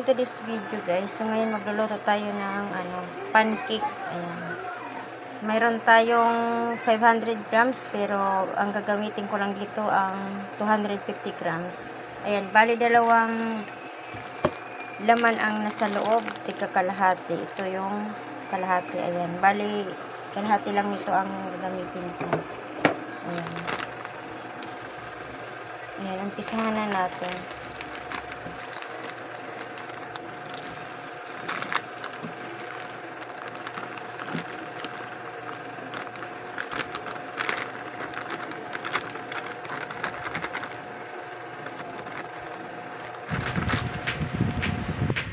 today's video guys. So ngayon magluluto tayo ng pancake. Ayan. Mayroon tayong 500 grams pero ang gagamitin ko lang dito ang 250 grams. Ayan, bali dalawang laman ang nasa loob, tika kalahati. Ito yung kalahati. Ayan, bali kalahati lang ito ang gagamitin ko. Ayan. Ayan, umpisahan na natin.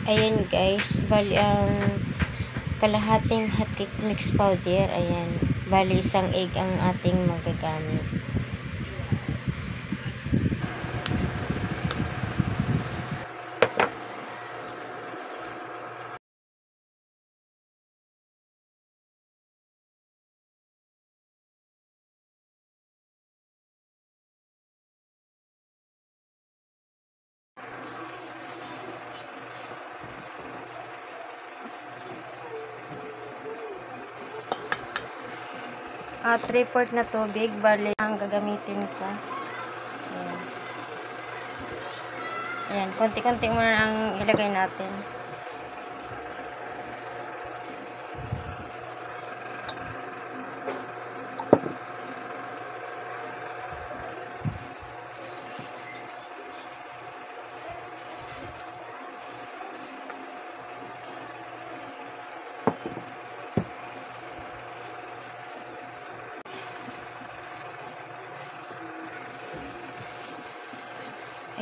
Ayan guys, bali ang kalahating hot cake mix powder. Ayan, bali isang egg ang ating magagamit. At 3/4 na tubig, bali ang gagamitin ko. Ayan. Ayan, konti-konti muna ang ilagay natin.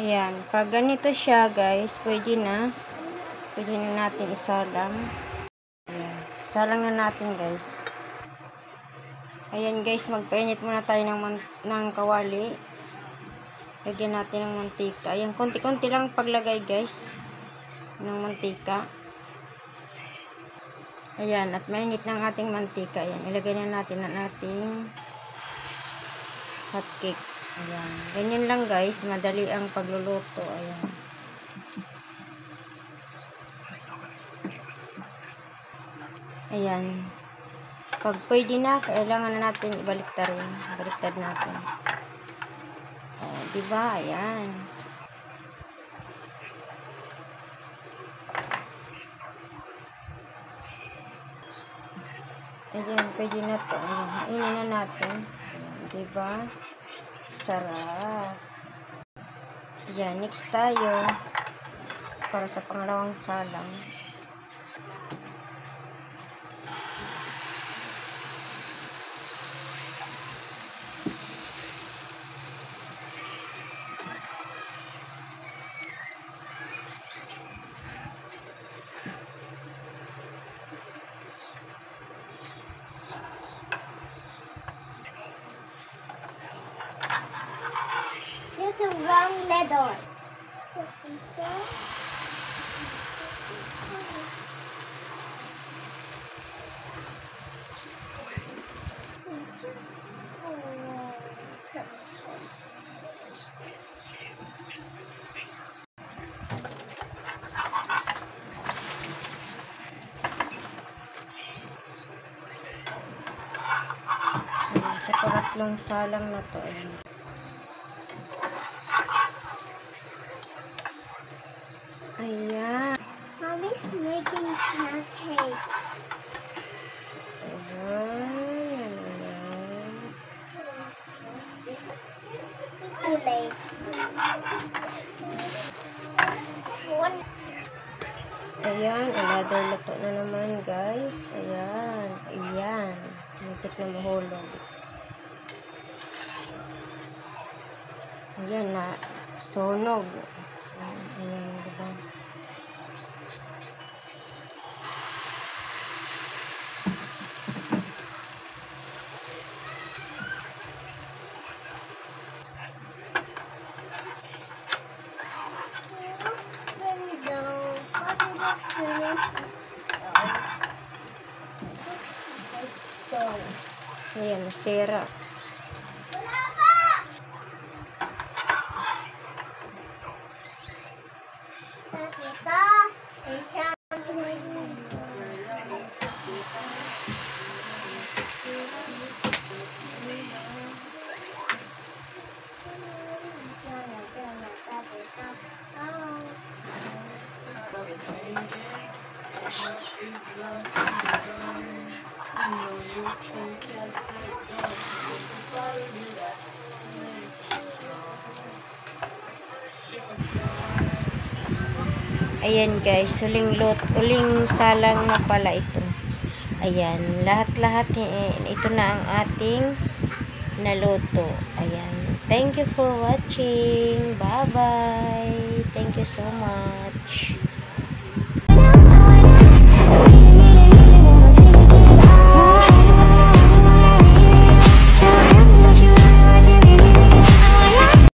Ayan, pag ganito siya guys, pwede na natin isalang. Ayan, salang na natin guys. Ayan guys, magpainit muna tayo ng kawali. Lagyan natin ng mantika. Ayan, konti-konti lang paglagay guys ng mantika. Ayan, at mainit ng ating mantika. Ayan, ilagay na natin ang ating hot cake. Ayan. Ganyan lang guys. Madali ang pagluluto. Ayan. Ayan. Pag pwede na, kailangan na natin ibaliktad rin. Baliktad natin. O, diba? Ayan. Ayan, pwede na to. Ayan. Hainin na natin. Ayan, diba? Sarap. Ayan, next tayo para sa pangalawang salang. The wrong letter. Sa pangatlong salang na to. Ayan. Mommy's making pancakes. Ayan. Too late. Ayan, another luto na naman guys. Ayan. Ayan. Muntik na mahulog. Ayan na. Sunog. Ayan, diba? Ayan, nasira. Ito. Ayan guys, uling salang na pala ito. Ayan, lahat-lahat ito na ang ating naluto. Ayan. Thank you for watching. Bye-bye. Thank you so much.